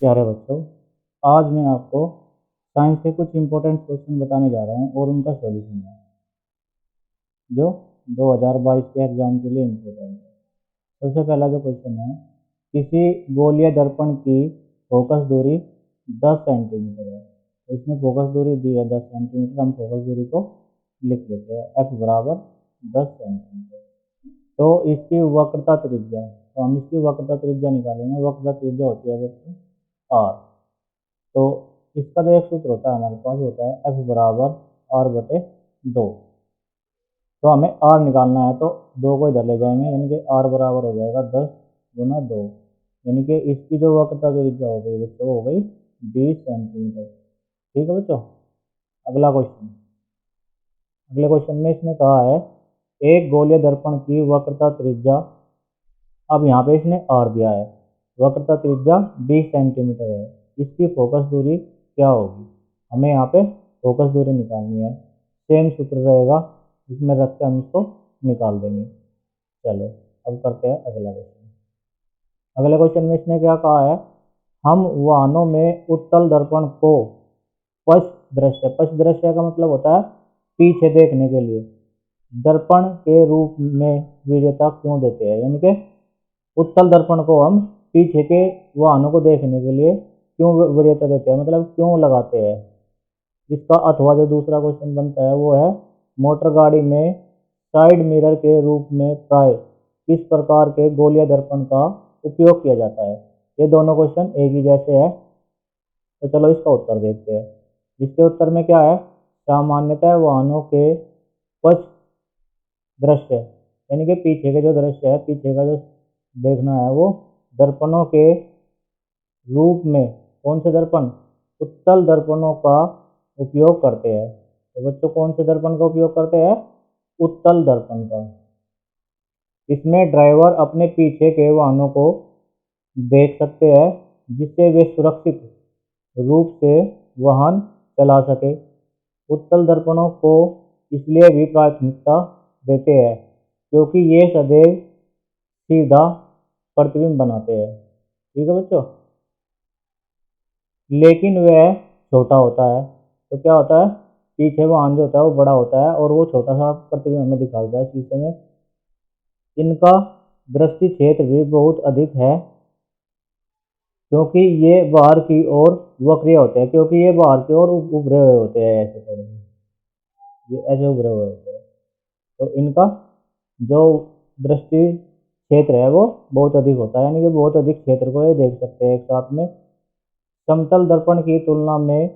प्यारे बच्चों, आज मैं आपको साइंस के कुछ इम्पोर्टेंट क्वेश्चन बताने जा रहा हूँ और उनका सॉल्यूशन है जो 2022 के एग्जाम के लिए इम्पोर्टेंट है। सबसे पहला जो क्वेश्चन है, किसी गोलीय दर्पण की फोकस दूरी 10 सेंटीमीटर है। तो इसमें फोकस दूरी दी है 10 सेंटीमीटर। हम फोकस दूरी को लिख लेते हैं, f बराबर 10 सेंटीमीटर। तो इसकी वक्रता त्रिज्या, तो हम इसकी वक्रता त्रिज्या निकालेंगे। वक्रता त्रिज्या होती है बच्चों r। तो इसका जो एक सूत्र होता है हमारे पास, होता है f बराबर r/2। तो हमें r निकालना है, तो 2 को इधर ले जाएंगे, यानी कि r बराबर हो जाएगा 10 गुना 2, यानी कि इसकी जो वक्रता त्रिज्या हो गई बच्चों, हो गई 20 सेंटीमीटर। ठीक है बच्चों। अगला क्वेश्चन, अगले क्वेश्चन में इसने कहा है एक गोलीय दर्पण की वक्रता त्रिज्या, अब यहाँ पे इसने r दिया है, वक्रता त्रिज्या 20 सेंटीमीटर है, इसकी फोकस दूरी क्या होगी। हमें यहाँ पे फोकस दूरी निकालनी है। सेम सूत्र रहेगा, इसमें रख के हम इसको निकाल देंगे। चलो अब करते हैं अगला क्वेश्चन। अगले क्वेश्चन में इसने क्या कहा है, हम वाहनों में उत्तल दर्पण को पश्च दृश्य का मतलब होता है पीछे देखने के लिए, दर्पण के रूप में वरीयता क्यों देते हैं। यानी कि उत्तल दर्पण को हम पीछे के वाहनों को देखने के लिए क्यों वरीयता देते हैं, मतलब क्यों लगाते हैं। इसका अथवा जो दूसरा क्वेश्चन बनता है वो है, मोटर गाड़ी में साइड मिरर के रूप में प्राय किस प्रकार के गोलीय दर्पण का उपयोग किया जाता है। ये दोनों क्वेश्चन एक ही जैसे है, तो चलो इसका उत्तर देखते हैं। इसके उत्तर में क्या है, सामान्यतः वाहनों के पश्च दृश्य, यानी कि पीछे के जो दृश्य है, पीछे का जो देखना है, वो दर्पणों के रूप में, कौन से दर्पण, उत्तल दर्पणों का उपयोग करते हैं। तो बच्चों कौन से दर्पण का उपयोग करते हैं, उत्तल दर्पण का। इसमें ड्राइवर अपने पीछे के वाहनों को देख सकते हैं, जिससे वे सुरक्षित रूप से वाहन चला सके। उत्तल दर्पणों को इसलिए भी प्राथमिकता देते हैं क्योंकि ये सदैव सीधा प्रतिबिंब बनाते हैं। ठीक है बच्चों, लेकिन वह छोटा होता है। तो क्या होता है, पीछे वाहन जो होता है वो बड़ा होता है और वो छोटा सा प्रतिबिंब हमें दिखाता है शीशे में। इनका दृष्टि क्षेत्र भी बहुत अधिक है क्योंकि ये बाहर की ओर वक्रीय होते हैं, क्योंकि ये बाहर की ओर उभरे हुए होते हैं, ऐसे थोड़े ये ऐसे उभरे हुए होते हैं। तो इनका जो दृष्टि क्षेत्र है वो बहुत अधिक होता है, यानी कि बहुत अधिक क्षेत्र को ये देख सकते हैं एक साथ में। समतल दर्पण की तुलना में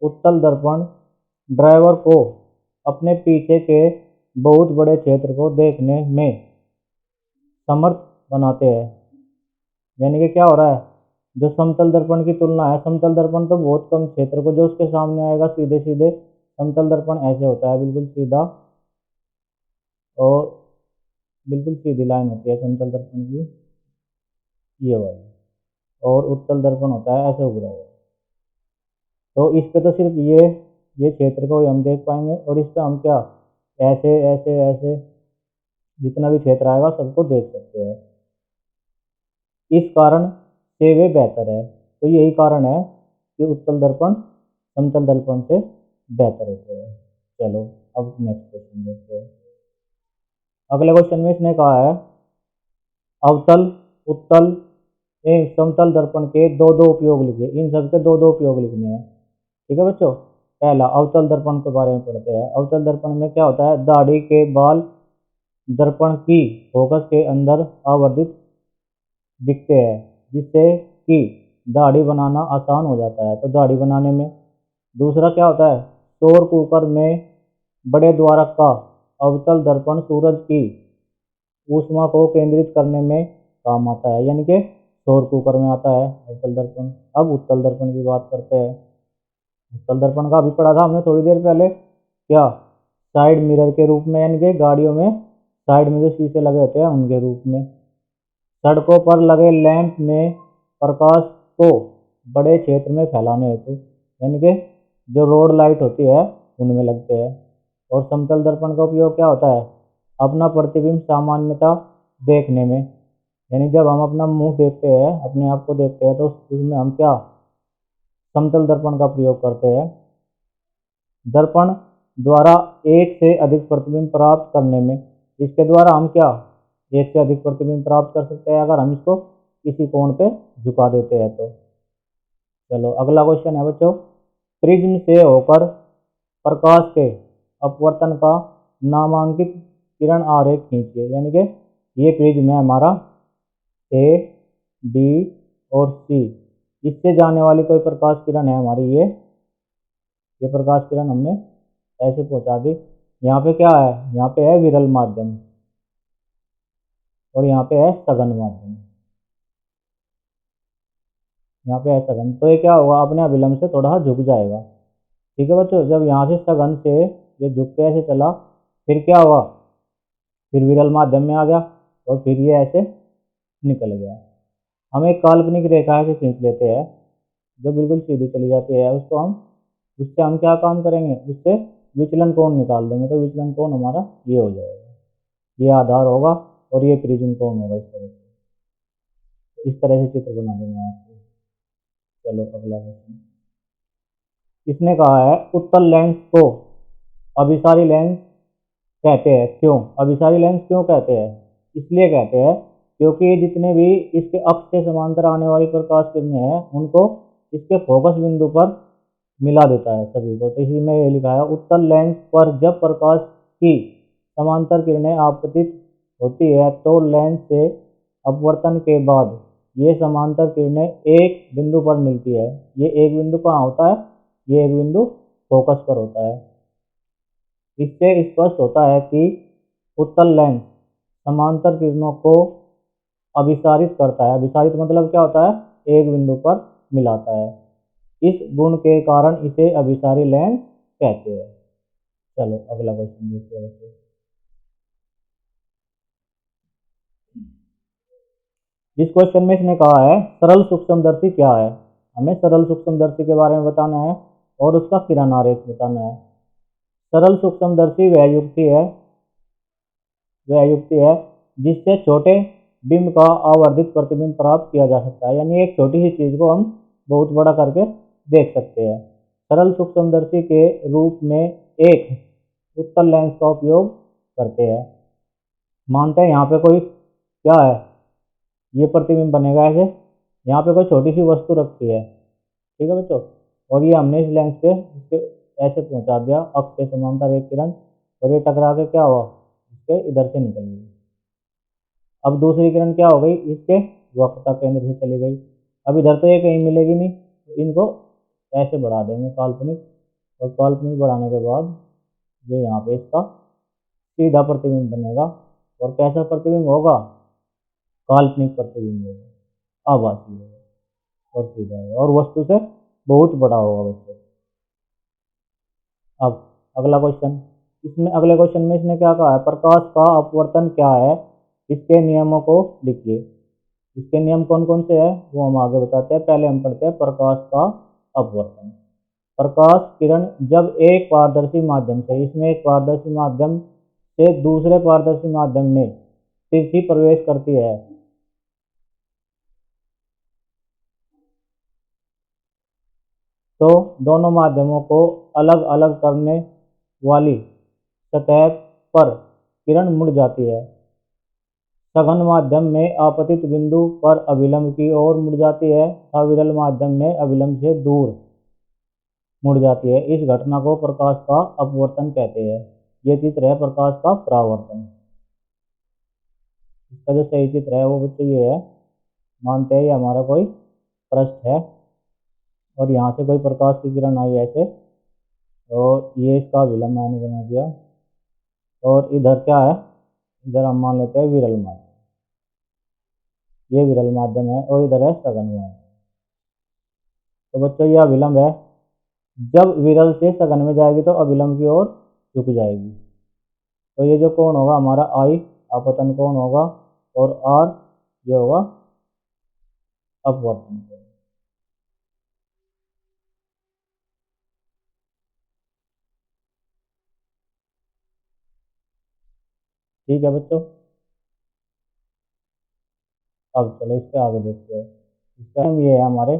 उत्तल दर्पण ड्राइवर को अपने पीछे के बहुत बड़े क्षेत्र को देखने में समर्थ बनाते हैं। यानी कि क्या हो रहा है, जो समतल दर्पण की तुलना है, समतल दर्पण तो बहुत कम क्षेत्र को जो उसके सामने आएगा सीधे सीधे, समतल दर्पण ऐसे होता है बिल्कुल सीधा और बिल्कुल सीधी लाइन होती है समतल दर्पण की, ये वाली। और उत्तल दर्पण होता है ऐसे उभरा हुआ। तो इस पे तो सिर्फ ये क्षेत्र को ही हम देख पाएंगे, और इस पे हम क्या, ऐसे ऐसे ऐसे जितना भी क्षेत्र आएगा सबको देख सकते हैं। इस कारण से वे बेहतर है। तो यही कारण है कि उत्तल दर्पण समतल दर्पण से बेहतर होते हैं। चलो अब नेक्स्ट क्वेश्चन देखते हैं। अगले क्वेश्चन में इसने कहा है, अवतल, उत्तल एक समतल दर्पण के दो दो उपयोग लिखे। इन सबके दो दो उपयोग लिखने हैं। ठीक है बच्चों। पहला अवतल दर्पण के बारे में पढ़ते हैं। अवतल दर्पण में क्या होता है, दाढ़ी के बाल दर्पण की फोकस के अंदर आवर्धित दिखते हैं, जिससे कि दाढ़ी बनाना आसान हो जाता है। तो दाढ़ी बनाने में। दूसरा क्या होता है, सौर कुकर में बड़े द्वारक का अवतल दर्पण सूरज की ऊष्मा को केंद्रित करने में काम आता है, यानी कि सौर कुकर में आता है अवतल दर्पण। अब उत्तल दर्पण की बात करते हैं। उत्तल दर्पण का अभी पढ़ा था हमने थोड़ी देर पहले, क्या, साइड मिरर के रूप में, यानी कि गाड़ियों में साइड में जो शीशे लगे होते हैं उनके रूप में। सड़कों पर लगे लैंप में प्रकाश को बड़े क्षेत्र में फैलाने हेतु, यानी कि जो रोड लाइट होती है उनमें लगते हैं। और समतल दर्पण का उपयोग क्या होता है, अपना प्रतिबिंब सामान्यता देखने में, यानी जब हम अपना मुंह देखते हैं, अपने आप को देखते हैं, तो उसमें हम क्या समतल दर्पण का प्रयोग करते हैं। दर्पण द्वारा एक से अधिक प्रतिबिंब प्राप्त करने में, इसके द्वारा हम क्या एक से अधिक प्रतिबिंब प्राप्त कर सकते हैं अगर हम इसको किसी कोण पे झुका देते हैं तो। चलो अगला क्वेश्चन है बच्चों, प्रिज्म से होकर प्रकाश के अपवर्तन का नामांकित किरण आरेख खींचिए। यानी कि ये प्रिज्म है हमारा ए, बी और सी, इससे जाने वाली कोई प्रकाश किरण है हमारी, ये प्रकाश किरण हमने ऐसे पहुंचा दी। यहाँ पे क्या है, यहाँ पे है विरल माध्यम और यहाँ पे है सघन माध्यम, यहाँ पे है सघन। तो ये क्या होगा, अपने अभिलंब से थोड़ा झुक जाएगा। ठीक है बच्चों, जब यहाँ से सघन से ये झुक के ऐसे चला, फिर क्या हुआ, फिर विरल माध्यम में आ गया और फिर ये ऐसे निकल गया। हम एक काल्पनिक रेखा ऐसे खींच लेते हैं जो बिल्कुल सीधी चली जाती है, उससे हम क्या काम करेंगे, उससे विचलन कोण निकाल देंगे। तो विचलन कोण हमारा ये हो जाएगा, ये आधार होगा और ये प्रिज्म कोण होगा इस तरह से। इस तरह से चित्र बना देंगे आपको। चलो अगला क्वेश्चन, इसने कहा है उत्तल लेंस को अभिसारी लेंस कहते हैं। क्यों अभिसारी लेंस क्यों कहते हैं, इसलिए कहते हैं क्योंकि जितने भी इसके अक्ष के समांतर आने वाली प्रकाश किरणें हैं उनको इसके फोकस बिंदु पर मिला देता है सभी को। तो इसी में ये लिखा है, उत्तल लेंस पर जब प्रकाश की समांतर किरणें आपतित होती है तो लेंस से अपवर्तन के बाद ये समांतर किरणें एक बिंदु पर मिलती है। ये एक बिंदु कहाँ होता है, ये एक बिंदु फोकस पर होता है। इससे स्पष्ट होता है कि उत्तल लेंस समांतर किरणों को अभिसारित करता है। अभिसारित मतलब क्या होता है, एक बिंदु पर मिलाता है। इस गुण के कारण इसे अभिसारी लेंस कहते हैं। चलो अगला क्वेश्चन देखते हैं बच्चों, इस क्वेश्चन में इसने कहा है सरल सूक्ष्मदर्शी क्या है। हमें सरल सूक्ष्मदर्शी के बारे में बताना है और उसका किरण आरेख बताना है। सरल सूक्ष्मदर्शी वह युक्ति है जिससे छोटे बिंब का आवर्धित प्रतिबिंब प्राप्त किया जा सकता है। यानी एक छोटी सी चीज को हम बहुत बड़ा करके देख सकते हैं। सरल सूक्ष्मदर्शी के रूप में एक उत्तल लेंस का उपयोग करते हैं। मानते हैं यहाँ पे कोई क्या है, ये प्रतिबिंब बनेगा ऐसे, यहाँ पे कोई छोटी सी वस्तु रखी है, ठीक है बच्चों, और ये हमने इस लेंस पे इसके ऐसे पहुंचा दिया अक्ष के समांतर एक किरण, और ये टकरा के क्या हुआ, इसके इधर से निकल गई। अब दूसरी किरण क्या हो गई, इसके वक्रता केंद्र से चली गई। अब इधर तो ये कहीं मिलेगी नहीं, तो इनको ऐसे बढ़ा देंगे काल्पनिक, और काल्पनिक बढ़ाने के बाद ये यहाँ पे इसका सीधा प्रतिबिंब बनेगा। और कैसा प्रतिबिंब होगा, काल्पनिक प्रतिबिंब होगा, आभासी होगा और सीधा होगा और वस्तु से बहुत बड़ा होगा बच्चों। अब अगला क्वेश्चन, इसमें अगले क्वेश्चन में इसने क्या कहा है, प्रकाश का अपवर्तन क्या है, इसके नियमों को लिखिए। इसके नियम कौन कौन से हैं वो हम आगे बताते हैं। पहले हम पढ़ते हैं प्रकाश का अपवर्तन। प्रकाश किरण जब एक पारदर्शी माध्यम से, इसमें एक पारदर्शी माध्यम से दूसरे पारदर्शी माध्यम में तिरछी प्रवेश करती है तो दोनों माध्यमों को अलग अलग करने वाली सतह पर किरण मुड़ जाती है। सघन माध्यम में आपतित बिंदु पर अभिलंब की ओर मुड़ जाती है, अविरल माध्यम में अभिलंब से दूर मुड़ जाती है। इस घटना को प्रकाश का अपवर्तन कहते हैं। यह चित्र है प्रकाश का परावर्तन। इसका जो सही चित्र है वो बच्चों ये है, मानते हैं ये हमारा कोई पृष्ठ है और यहाँ से कोई प्रकाश की किरण आई ऐसे, और ये इसका विलंब मैंने बना दिया, और इधर क्या है, इधर हम मान लेते हैं विरल माध्यम, ये विरल माध्यम है और इधर है सघन माध्यम। तो बच्चों ये अभिलंब है, जब विरल से सघन में जाएगी तो अभिलंब की ओर झुक जाएगी। तो ये जो कोण होगा हमारा आई आपतन कोण होगा, और आर ये होगा अपवर्तन कोण। ठीक है बच्चों। अब चलो इस पे आगे देखते हैं। इसका ये है हमारे